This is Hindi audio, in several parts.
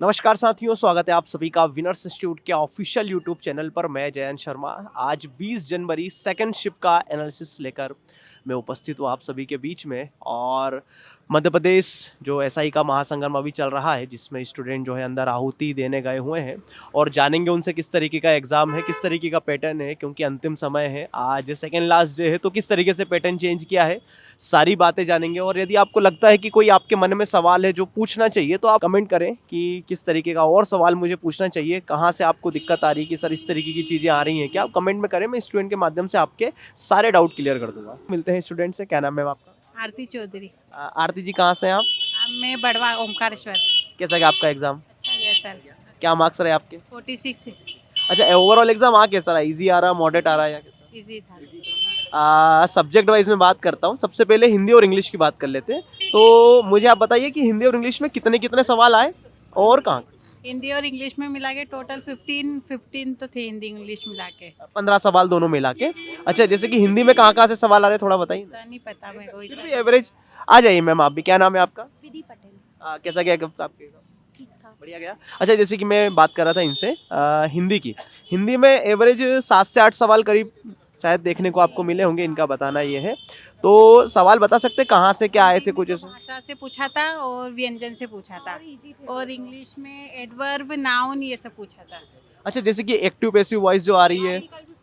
नमस्कार साथियों, स्वागत है आप सभी का विनर्स इंस्टीट्यूट के ऑफिशियल यूट्यूब चैनल पर। मैं जयंत शर्मा आज 20 जनवरी सेकंड शिफ्ट का एनालिसिस लेकर मैं उपस्थित हूँ आप सभी के बीच में। और मध्य प्रदेश जो एसआई का महासंगम अभी चल रहा है, जिसमें स्टूडेंट जो है अंदर आहुति देने गए हुए हैं और जानेंगे उनसे किस तरीके का एग्ज़ाम है, किस तरीके का पैटर्न है, क्योंकि अंतिम समय है, आज सेकेंड लास्ट डे है, तो किस तरीके से पैटर्न चेंज किया है, सारी बातें जानेंगे। और यदि आपको लगता है कि कोई आपके मन में सवाल है जो पूछना चाहिए, तो आप कमेंट करें कि किस तरीके का और सवाल मुझे पूछना चाहिए, कहाँ से आपको दिक्कत आ रही है कि सर इस तरीके की चीज़ें आ रही हैं क्या। आप कमेंट में करें, मैं स्टूडेंट के माध्यम से आपके सारे डाउट क्लियर कर दूंगा। मिलते हैं स्टूडेंट से। क्या नाम है आपका? आरती चौधरी। आरती जी, कहाँ से हैं आप? मैं बड़वा ओमकारेश्वर। कैसा गया आपका एग्जाम? अच्छा गया सर। क्या मार्क्स रहे आपके? 46 अच्छा, ओवरऑल एग्जाम आ कैसा रहा? इजी आ रहा, मॉडरेट आ रहा है या कैसा? इजी था। सब्जेक्ट वाइज में बात करता हूँ। सबसे पहले हिंदी और इंग्लिश की बात कर लेते हैं। तो मुझे आप बताइए कि हिंदी और इंग्लिश में कितने कितने सवाल आए और कहाँ? हिंदी और इंग्लिश में मिला के टोटल 15 तो थे, हिंदी इंग्लिश मिला के। 15 सवाल दोनों मिला के। अच्छा, जैसे कि हिंदी में कहाँ कहाँ से सवाल आ रहे हैं, थोड़ा बताइए। इतना नहीं पता मेरे को फिर इतना। भी एवरेज आ जाइए। मैम, आप भी, क्या नाम है आपका? विधि पटेल। कैसा गया आपके? ठीक था। बढ़िया गया। अच्छा, जैसे कि मैं बात कर रहा था इनसे हिंदी की। हिंदी में एवरेज 7 से 8 सवाल करीब शायद देखने को आपको मिले होंगे। इनका बताना ये है, तो सवाल बता सकते हैं कहाँ से क्या आए थे कुछ ऐसे? भाषा से पूछा था और व्यंजन से पूछा था, और इंग्लिश में एडवर्ब, नाउन, ये सब पूछा था। अच्छा, जैसे कि एक्टिव पैसिव वॉइस जो आ रही है,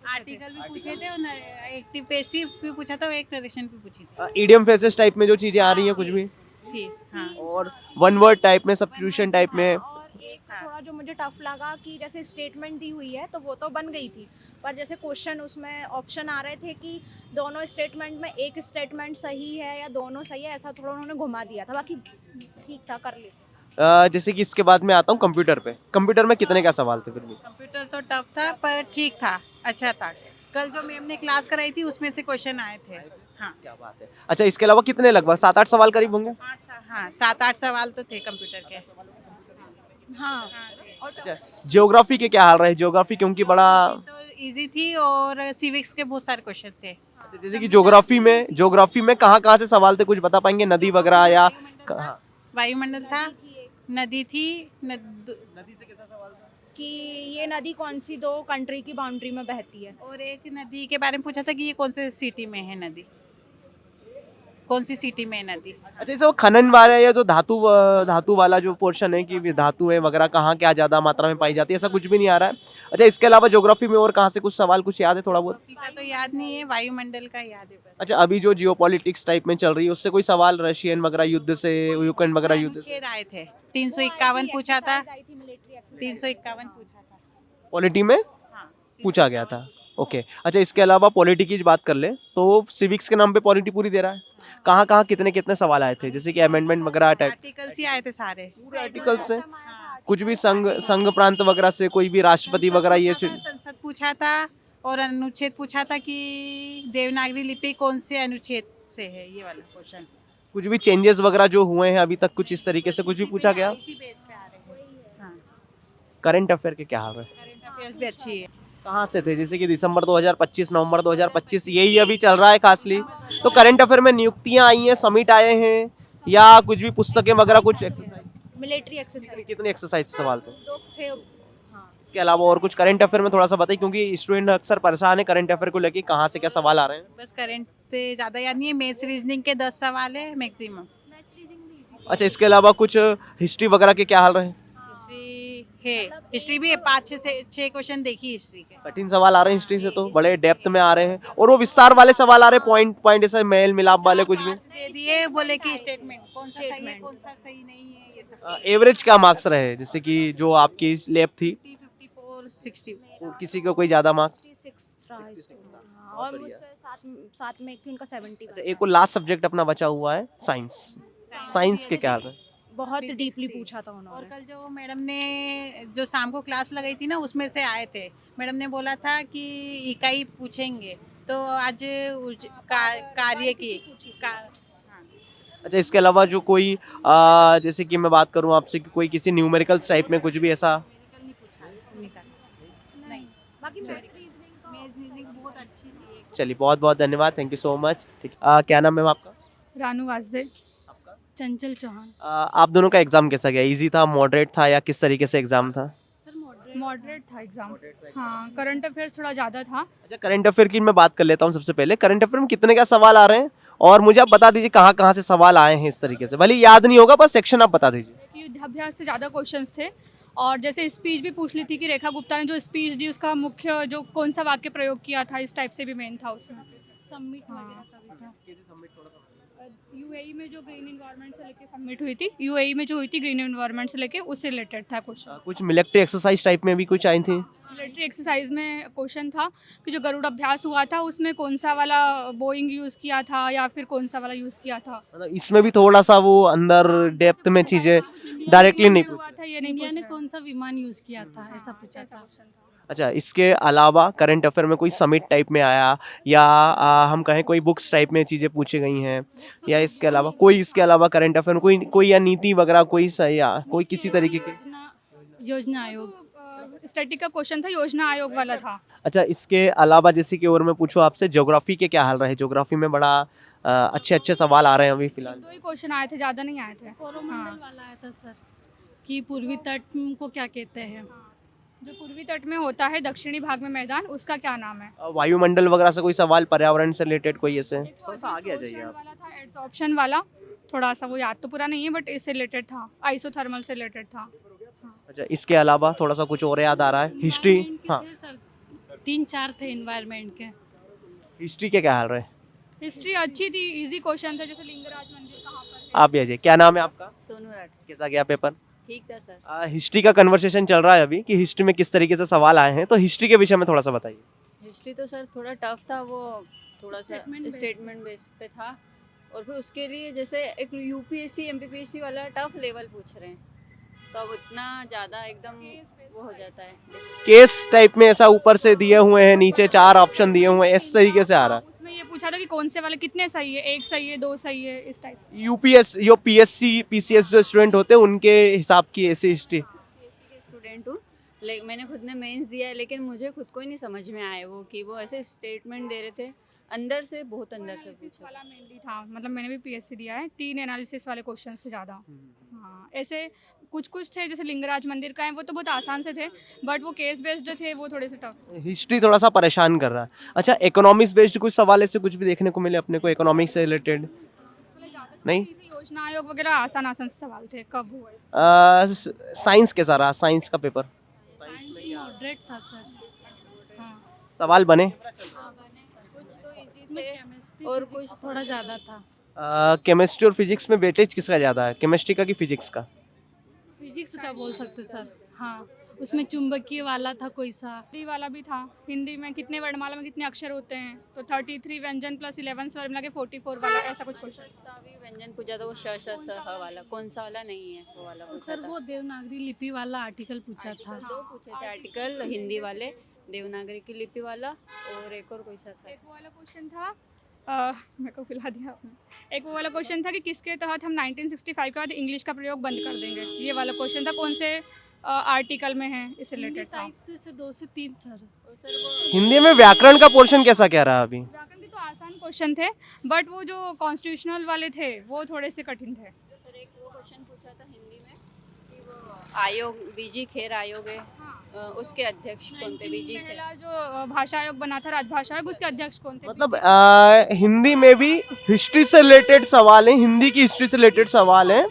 आर्टिकल भी पूछे थे और एक्टिव पैसिव भी पूछा था और एक नरेशन भी पूछी थी। इडियम फ्रेजेस टाइप में जो चीजें आ रही हैं कुछ भी, थी हाँ। और वन वर्ड टाइप में, सब्स्टिट्यूशन टाइप में। और एक थोड़ा जो मुझे टफ लगा कि जैसे स्टेटमेंट दी हुई है तो वो तो बन गई थी, पर जैसे क्वेश्चन उसमें ऑप्शन आ रहे थे कि दोनों स्टेटमेंट में एक स्टेटमेंट सही है या दोनों सही है, ऐसा थोड़ा उन्होंने घुमा दिया था। बाकी ठीक था, कर ली। जैसे कि इसके बाद मैं आता हूँ कंप्यूटर पे। कंप्यूटर में कितने का सवाल थे फिर भी? कंप्यूटर तो टफ था पर ठीक था, अच्छा था। कल जो मैम ने क्लास कराई थी उसमें से क्वेश्चन आए थे। हाँ, क्या बात है। अच्छा, इसके अलावा कितने, लगभग 7-8 सवाल करीब होंगे? हाँ 7-8 सवाल तो थे कंप्यूटर के। हाँ। और अच्छा, ज्योग्राफी के क्या हाल रहे? ज्योग्राफी क्योंकि बड़ा, तो इजी थी और सिविक्स के बहुत सारे क्वेश्चन थे। अच्छा, जैसे कि ज्योग्राफी में कहाँ कहाँ से सवाल थे, कुछ बता पाएंगे? नदी वगैरह या कहाँ? वायुमंडल था, नदी थी, नदी से कैसा सवाल था? कि ये नदी कौन सी दो कंट्री की बाउंड्री में बहती है। और एक नदी के बारे में पूछा था कि ये कौन से सिटी में है नदी, कौन सी सिटी में है नदी। अच्छा, इसे वो खनन वाला या जो धातु वाला जो पोर्शन है कि धातु है वगैरह कहाँ क्या ज्यादा मात्रा में पाई जाती है, ऐसा कुछ भी नहीं आ रहा है। अच्छा, इसके अलावा ज्योग्राफी में और कहाँ से कुछ सवाल कुछ याद है थोड़ा बहुत? का तो याद नहीं है, वायुमंडल का याद है बस। अच्छा, अभी जो जियोपॉलिटिक्स टाइप में चल रही है उससे कोई सवाल, रशियन वगैरह युद्ध से, यूक्रेन वगैरह युद्ध से? अनुच्छेद आए थे, 351 पूछा था, 351 पूछा था। पॉलिटी में हाँ, पूछा गया था। ओके। अच्छा, इसके अलावा पॉलिटी की बात कर ले तो सिविक्स के नाम पे पॉलिटी पूरी दे रहा है। कहाँ कहाँ कितने कितने सवाल आए थे, जैसे कि अमेंडमेंट वगैरह टाइप? आर्टिकल्स ही आए थे सारे। पूरे आर्टिकल से, कुछ भी संघ प्रांत वगैरह से, कोई भी राष्ट्रपति वगैरह, ये संसद पूछा था और अनुच्छेद पूछा था कि देवनागरी लिपि कौन से अनुच्छेद से है, ये वाला क्वेश्चन। कुछ भी चेंजेस वगैरह जो हुए हैं अभी तक, कुछ इस तरीके से कुछ भी पूछा गया? इसी बेस पे आ रहे हैं। हाँ, करंट अफेयर के क्या हाल है? करंट अफेयर्स भी अच्छी है। कहाँ से थे, जैसे कि दिसंबर 2025, नवंबर 2025 यही अभी चल रहा है खासली, तो करंट अफेयर में नियुक्तियां आई हैं, समिट आए हैं, या कुछ भी पुस्तकें वगैरह, कुछ एक्सरसाइज? मिलिट्री एक्सरसाइज कितने एक्सरसाइज सवाल थे? दो थे। हाँ। इसके अलावा और कुछ करंट अफेयर में थोड़ा सा बताइए, क्योंकि स्टूडेंट अक्सर परेशान है करंट अफेयर को लेके, कहाँ से क्या सवाल आ रहे हैं। बस करंट से ज़्यादा याद नहीं है, मैथ्स रीजनिंग के 10 सवाल है मैक्सिमम। अच्छा, इसके अलावा कुछ हिस्ट्री वगैरह के क्या हाल रहे हैं? हिस्ट्री है, हिस्ट्री भी है, 5-6 क्वेश्चन देखी हिस्ट्री के। कठिन सवाल आ रहे हैं हिस्ट्री से, तो बड़े डेप्थ में आ रहे हैं, और वो विस्तार वाले सवाल आ रहे हैं, पॉइंट पॉइंट ऐसे मेल मिलाप वाले कुछ भी। दे दिए, बोले कि स्टेटमेंट कौन सा सही है कौन सा सही नहीं है, ये सब। एवरेज क्या मार्क्स रहे, जैसे कि जो आपकी लैब थी? 54, 60। और किसी को कोई ज्यादा मार्क्स? 66 रहा इसको। हाँ, और मुझसे साथ में एक थी, उनका 70 अच्छा, एक और लास्ट सब्जेक्ट अपना बचा हुआ है, साइंस। साइंस के क्या हाल है? बहुत डीपली पूछा था और उन्होंने। कल जो मैडम ने जो शाम को क्लास लगाई थी ना, उसमें से आए थे। मैडम ने बोला था कि इकाई पूछेंगे, तो आज कार्य की हाँ। अच्छा, इसके अलावा जो कोई जैसे कि मैं बात करूं आपसे कि कोई किसी न्यूमेरिकल्स टाइप में कुछ भी ऐसा? मेडिकल नहीं पूछा, नहीं। बाकी मैथ्स रीजनिंग बहुत अच्छी थी। चलिए, बहुत बहुत धन्यवाद, थैंक यू सो मच। ठीक, क्या नाम है आपका? रानू वासदे। आपका? चंचल चौहान। आप दोनों का एग्जाम कैसा गया? इजी था, मॉडरेट था, या किस तरीके से एग्जाम था? सर मॉडरेट था एग्जाम। हाँ, करंट अफेयर्स थोड़ा ज़्यादा था। अच्छा, करंट अफेयर की मैं बात कर लेता हूँ सबसे पहले। करंट अफेयर में कितने क्या सवाल आ रहे हैं, और मुझे आप बता दीजिए कहाँ कहाँ से सवाल आए हैं इस तरीके से। भले ही याद नहीं होगा, बस सेक्शन आप बता दीजिए। युद्धाभ्यास से ज़्यादा क्वेश्चंस थे, और जैसे स्पीच भी पूछ ली थी कि रेखा गुप्ता ने जो स्पीच दी उसका मुख्य जो कौन सा वाक्य प्रयोग किया था, इस टाइप से भी मेन था उसमें। सबमिट हाँ। वगैरह का भी था। यूएई में जो ग्रीन एनवायरनमेंट से लेके सबमिट हुई थी, यूएई में जो हुई थी ग्रीन एनवायरनमेंट से लेके, उससे रिलेटेड था क्वेश्चन। कुछ मिलिट्री एक्सरसाइज टाइप में भी कुछ आई थी? मिलिट्री एक्सरसाइज में क्वेश्चन था कि जो गरुड़ अभ्यास हुआ था उसमें कौन सा वाला बोइंग यूज़ किया था या फिर कौन सा वाला यूज़ किया था। मतलब इसमें भी थोड़ा सा वो अंदर डेप्थ में चीजें डायरेक्टली नहीं हुआ पूछी। था, ये नहीं इंडिया पूछ ने रहे। कौन सा विमान यूज किया था, ऐसा पूछा था। क्वेश्चन था। अच्छा, इसके अलावा करंट अफेयर में कोई समिट टाइप में आया, या हम कहें कोई बुक्स टाइप में चीजें पूछी गई हैं, या इसके अलावा कोई, इसके अलावा करंट अफेयर में कोई कोई या नीति वगैरह कोई सही, या कोई किसी तरीके के? योजना आयोग। स्टैटिक का क्वेश्चन था, योजना आयोग वाला था। अच्छा, इसके अलावा जैसे कि और मैं पूछूं आपसे, ज्योग्राफी के क्या हाल रहे? ज्योग्राफी में बड़ा अच्छे अच्छे सवाल आ रहे हैं अभी फिलहाल। दो ही क्वेश्चन आए थे, ज़्यादा नहीं आए थे। कोरोमंडल वाला आया था सर, कि पूर्वी तट को क्या कहते हैं। जो पूर्वी तट में होता है, दक्षिणी भाग में मैदान, उसका क्या नाम है? वायुमंडल वगैरह से कोई सवाल, पर्यावरण से रिलेटेड कोई ऐसे? एक तो थोड़ा सा आगे आ जाइए एड्सॉर्प्शन आप। वाला था, एड्सॉर्प्शन वाला, थोड़ा सा वो याद तो पूरा नहीं है बट इससे रिलेटेड था, आइसोथर्मल से रिलेटेड था। अच्छा, इसके अलावा थोड़ा सा कुछ और याद आ रहा है? हिस्ट्री? Environment के हाँ, थे सर, 3-4 थे इन्वायरमेंट के। हिस्ट्री के क्या हाल रहे? हिस्ट्री अच्छी थी, इजी क्वेश्चन था, जैसे लिंगराज मंदिर कहाँ पर है। आप भी आ जाइए। क्या नाम है आपका? सोनू राठ। कैसा गया पेपर? ठीक था सर। हिस्ट्री का कन्वर्सेशन चल रहा है अभी, कि हिस्ट्री में किस तरीके से सवाल आए हैं, तो हिस्ट्री के विषय में थोड़ा सा बताइए। हिस्ट्री तो सर थोड़ा टफ था, वो थोड़ा सा Statement based। स्टेटमेंट बेस पे था, और फिर उसके लिए जैसे एक यूपीएससी एमपीपीएससी वाला टफ लेवल पूछ रहे हैं, तो अब उतना ज़्यादा एकदम वो हो जाता है। केस टाइप में ऐसा ऊपर से दिए हुए हैं, नीचे 4 ऑप्शन दिए हुए हैं, इस तरीके से आ रहा है। उसमें ये पूछा था कि कौन से वाले कितने सही है, एक सही है, दो सही है, इस टाइप। यूपीएस, जो पीएससी पीसीएस जो स्टूडेंट होते हैं, उनके हिसाब की ऐसी हिस्ट्री। यूपीएससी के स्टूडेंट हूँ, मैंने खुद ने मेंस दिया है, लेकिन मुझे खुद को ही नहीं समझ में आया वो, कि वो ऐसे स्टेटमेंट दे रहे थे, अंदर से बहुत अंदर से पूछा। वाला मेनली था, मतलब मैंने भी पीएससी दिया है, 3 एनालिसिस वाले क्वेश्चन से ज़्यादा। हाँ, ऐसे कुछ कुछ थे, जैसे लिंगराज मंदिर का है, वो तो बहुत आसान से थे, बट वो केस बेस्ड थे, वो थोड़े से टफ थे। हिस्ट्री थोड़ा सा परेशान कर रहा है। अच्छा, इकोनॉमिक्स बेस्ड कुछ सवाल ऐसे कुछ भी देखने को मिले अपने को इकोनॉमिक्स से रिलेटेड? नहीं? योजना आयोग वगैरह आसान आसान से सवाल थे, कब हुआ है? साइंस कैसा रहा, साइंस का पेपर? साइंस मॉडरेट था सर। हाँ, सवाल बने? कुछ तो इजी उसमें थे, केमिस्ट्री और फिजिक्स कुछ थोड़ा ज़्यादा था। केमिस्ट्री और फिजिक्स में वेटेज किसका ज़्यादा है, केमिस्ट्री का कि फिजिक्स का? फिजिक्स का बोल सकते सर। हाँ, उसमें चुंबकीय वाला था कोई सा। हिंदी वाला भी था, हिंदी में कितने वर्णमाला में कितने अक्षर होते हैं, तो 33 व्यंजन प्लस 11 स्वर मिला के 44 वाला, ऐसा कुछ क्वेश्चन। प्रस्तावी व्यंजन पूछा था, वो श श स ह वाला, कौन सा वाला नहीं है, वो वाला पूछा सर था। वो देवनागरी लिपि वाला आर्टिकल पूछा था। दो पूछे थे आर्टिकल, हिंदी वाले, देवनागरी की लिपि वाला, और एक और कोई सा था। एक वो वाला क्वेश्चन था, मेरे को खिला दिया आपने। एक वो वाला क्वेश्चन था कि किसके तहत हम 1965 के बाद इंग्लिश का प्रयोग बंद कर देंगे, ये वाला क्वेश्चन था, कौन से आर्टिकल में है, इससे हिंदी रिलेटेड था। साहित्य से 2 से 3 सर। और सर वो हिंदी में व्याकरण का पोर्शन कैसा क्या रहा अभी? व्याकरण के तो आसान क्वेश्चन थे, बट वो जो कॉन्स्टिट्यूशनल वाले थे वो थोड़े से कठिन थे। सर एक वो क्वेश्चन पूछा था हिंदी में, कि वो आयोग, बीजी खेर आयोग है, उसके अध्यक्ष कौन थे? बीजी खेर। पहला जो भाषा आयोग बना था, राजभाषा आयोग, उसके अध्यक्ष कौन थे? मतलब हिंदी में भी हिस्ट्री से रिलेटेड सवाल हैं, हिंदी की हिस्ट्री से रिलेटेड सवाल हैं,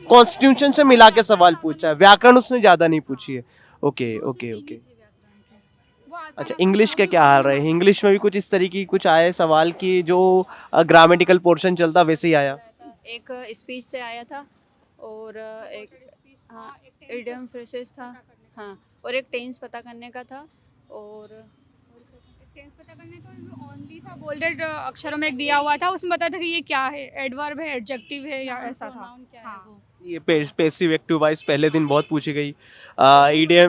कॉन्स्टिट्यूशन से मिला के सवाल पूछा है, व्याकरण उसने ज़्यादा नहीं पूछी है। Okay okay okay. वो आसान अच्छा, इंग्लिश के क्या हाल रहे हैं? इंग्लिश में भी कुछ इस तरीके की कुछ आए सवाल की जो ग्रामेटिकल पोर्शन चलता वैसे ही आया? एक स्पीच से आया था, और एक हाँ इडियम फ्रेसेस था, हाँ, और एक टेंस पता करने का था, और टेंस पता करने का ओनली था, बोल्डेड अक्षरों में एक दिया हुआ था, उसमें बता था कि ये क्या है, एडवर्ब है, एडजेक्टिव है, या ऐसा था। हाँ। ये पैसिव एक्टिव वॉइस पहले दिन बहुत पूछी गई,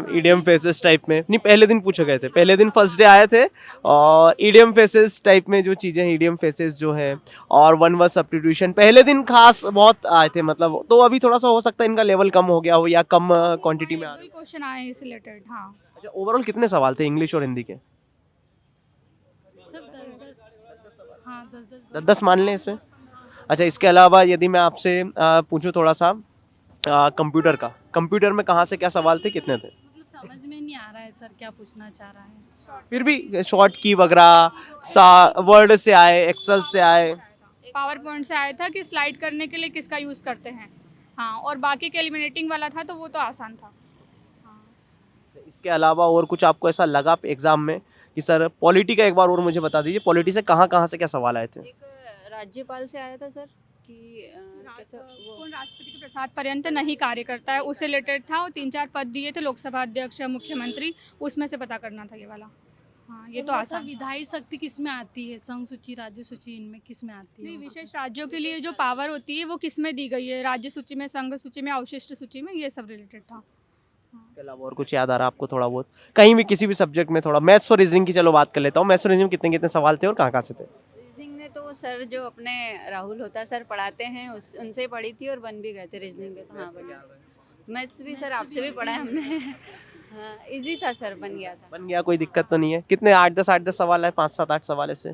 ईडियम फेसेस टाइप में नहीं, पहले दिन पूछे गए थे, पहले दिन फर्स्ट डे आए थे, और ईडियम फेसेस टाइप में जो चीज़ें हैं, ईडियम फेसेस जो हैं, और वन वर्ड सब्स्टिट्यूशन पहले दिन खास बहुत आए थे, मतलब तो अभी थोड़ा सा हो सकता है इनका लेवल कम हो गया हो, या कम क्वांटिटी में आ दो ही क्वेश्चन आए हैं इस रिलेटेड। हाँ, अच्छा, ओवरऑल कितने सवाल थे इंग्लिश और हिंदी के? सर 10-10। हाँ 10-10। 10-10 मान लें इसे। अच्छा, इसके अलावा यदि मैं आपसे पूछूं थोड़ा सा कंप्यूटर का, कंप्यूटर में कहाँ से क्या सवाल थे, कितने थे? मतलब समझ में नहीं आ रहा है सर क्या पूछना चाह रहा है। फिर भी शॉर्ट की वगैरह वर्ड से आए, एक्सेल से आए? पावर पॉइंट से आया था कि स्लाइड करने के लिए किसका यूज़ करते हैं। हाँ, और बाकी के एलिमिनेटिंग वाला था तो वो तो आसान था। हाँ। इसके अलावा और कुछ आपको ऐसा लगा एग्जाम में कि सर पॉलिटी का एक बार और मुझे बता दीजिए, पॉलिटी से कहाँ कहाँ से क्या सवाल आए थे? एक राज्यपाल से आया था सर कि कैसा वो कौन राष्ट्रपति के प्रसाद पर्यंत नहीं कार्य करता है, उससे रिलेटेड था। और 3-4 पद दिए थे, लोकसभा अध्यक्ष, मुख्यमंत्री, उसमें से पता करना था ये वाला। हाँ, ये तो आसान था। विधायी शक्ति किस में आती है, संघ सूची राज्य सूची इनमें किस में आती है? नहीं, विशेष राज्यों के लिए जो पावर होती है वो किस में दी गई है, राज्य सूची में, संघ सूची में, अवशिष्ट सूची में, ये सब रिलेटेड था। इसके अलावा और कुछ याद आ रहा है आपको थोड़ा बहुत, कहीं भी किसी भी सब्जेक्ट में? थोड़ा मैथ्स और रीजनिंग की चलो बात कर लेता हूँ। मैथ्स और रीजनिंग कितने कितने सवाल थे और कहाँ कहाँ से थे? रीजनिंग ने तो सर जो अपने राहुल होता सर पढ़ाते हैं उनसे ही पढ़ी थी और बन भी गए थे रीजनिंग के। तो हाँ बन। मैथ्स भी सर आपसे भी पढ़ा है हमने। हाँ इजी था सर, बन गया था। बन गया, कोई दिक्कत तो नहीं है? कितने, 8-10 सवाल है, 5-7-8 सवाल ऐसे?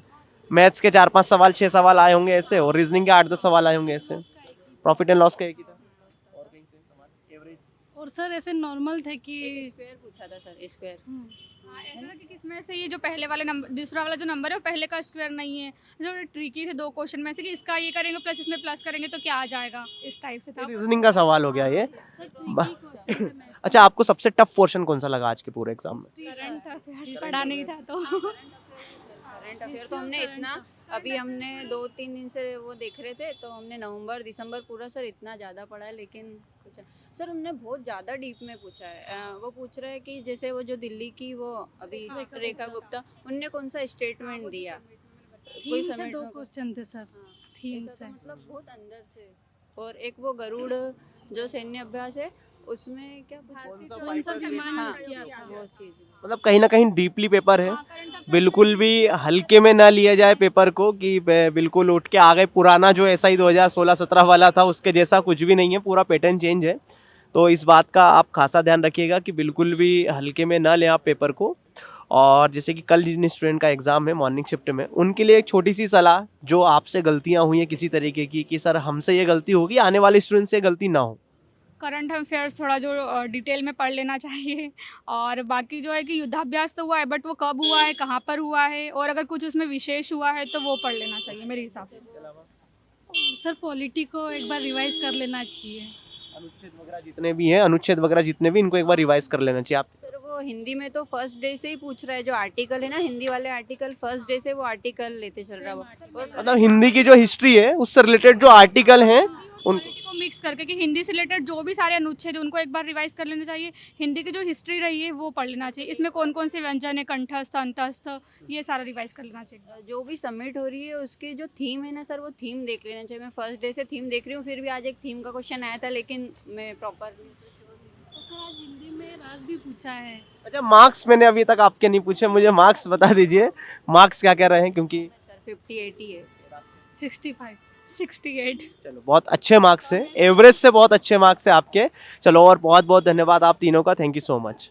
मैथ्स के 4-5 सवाल, 6 सवाल आए होंगे ऐसे, और रीजनिंग के 8-10 सवाल आए होंगे ऐसे। प्रॉफिट एंड लॉस का एक ही था और कहीं से सवाल एवरेज? और सर ऐसे नॉर्मल थे कि स्क्वायर पूछा था सर, स्क्वायर। हाँ, ऐसा था कि किसमें से ये जो पहले वाले नंबर, दूसरा वाला जो नंबर है वो पहले का स्क्वायर नहीं है। जो ट्रिकी थे 2 क्वेश्चन में से कि इसका ये करेंगे प्लस इसमें प्लस करेंगे तो क्या आ जाएगा, इस टाइप से था। रीजनिंग का सवाल हो गया ये। सर tricky question थे maths। अच्छा, आपको सबसे टफ पोर्शन कौन सा लगा आज के पूरे एग्जाम में? करंट अफेयर्स पढ़ा नहीं था तो। करंट अफेयर तो हमने इतना, अभी हमने 2-3 दिन से वो देख रहे थे तो हमने नवंबर दिसंबर पूरा सर इतना ज़्यादा पढ़ा है, लेकिन कुछ सर उनने बहुत ज़्यादा डीप में पूछा है। वो पूछ रहे हैं कि जैसे वो जो दिल्ली की वो अभी रेखा गुप्ता, उनने कौन सा स्टेटमेंट दिया, कोई थीम से समिट 2 में क्वेश्चन थे सर, थीम ऐसा से। तो मतलब बहुत अंदर से। और एक वो गरुड़ जो सैन्य अभ्यास है उसमें क्या कौन सा विमान हाँ, यूज किया था? वो चीज़ मतलब कहीं ना कहीं डीपली पेपर है, हाँ, current affairs बिल्कुल भी हल्के में ना लिया जाए पेपर को कि बिल्कुल उठ के आ गए। पुराना जो ऐसा ही 2016-17 वाला था उसके जैसा कुछ भी नहीं है, पूरा पैटर्न चेंज है। तो इस बात का आप खासा ध्यान रखिएगा कि बिल्कुल भी हल्के में ना लें आप पेपर को। और जैसे कि कल जिन स्टूडेंट का एग्ज़ाम है मॉर्निंग शिफ्ट में, उनके लिए एक छोटी सी सलाह, जो आपसे गलतियाँ हुई हैं किसी तरीके की कि सर हमसे ये गलती होगी, आने वाले स्टूडेंट से ये गलती ना हो। करंट अफेयर्स थोड़ा जो डिटेल में पढ़ लेना चाहिए। और बाकी जो है कि युद्धाभ्यास तो हुआ है, बट वो कब हुआ है, कहाँ पर हुआ है, और अगर कुछ उसमें विशेष हुआ है तो वो पढ़ लेना चाहिए मेरे हिसाब से। और सर पॉलिटी को एक बार रिवाइज कर लेना चाहिए। अनुच्छेद वगैरह जितने भी हैं, अनुच्छेद वगैरह जितने भी, इनको एक बार रिवाइज कर लेना चाहिए आप। सर वो हिंदी में तो फर्स्ट डे से ही पूछ रहा है, जो आर्टिकल है ना हिंदी वाले आर्टिकल, फर्स्ट डे से वो आर्टिकल लेते चल रहा है वो। और मतलब हिंदी की जो हिस्ट्री है उससे रिलेटेड जो आर्टिकल हैं उन पॉलिटी को मिक्स करके कि हिंदी से रिलेटेड जो भी सारे अनुच्छेद हैं उनको एक बार रिवाइज कर लेना चाहिए। हिंदी की जो हिस्ट्री रही है वो पढ़ लेना चाहिए। इसमें कौन कौन से व्यंजन है, कंठस्थ, अंतस्थ, ये सारा रिवाइज कर लेना चाहिए। जो भी सबमिट हो रही है उसकी जो थीम है ना सर, वो थीम देख लेना चाहिए। मैं फर्स्ट डे से थीम देख रही हूँ, फिर भी आज एक थीम का क्वेश्चन आया था, लेकिन मैं प्रॉपर तो सर आज हिंदी में राज भी पूछा है। अच्छा, मार्क्स मैंने अभी तक आपके नहीं पूछे, मुझे मार्क्स बता दीजिए, मार्क्स क्या क्या रहे हैं? क्योंकि सर 50-80 है। 65। 68। चलो बहुत अच्छे मार्क्स हैं, एवरेज से बहुत अच्छे मार्क्स हैं आपके। चलो, और बहुत बहुत धन्यवाद आप तीनों का, थैंक यू सो मच।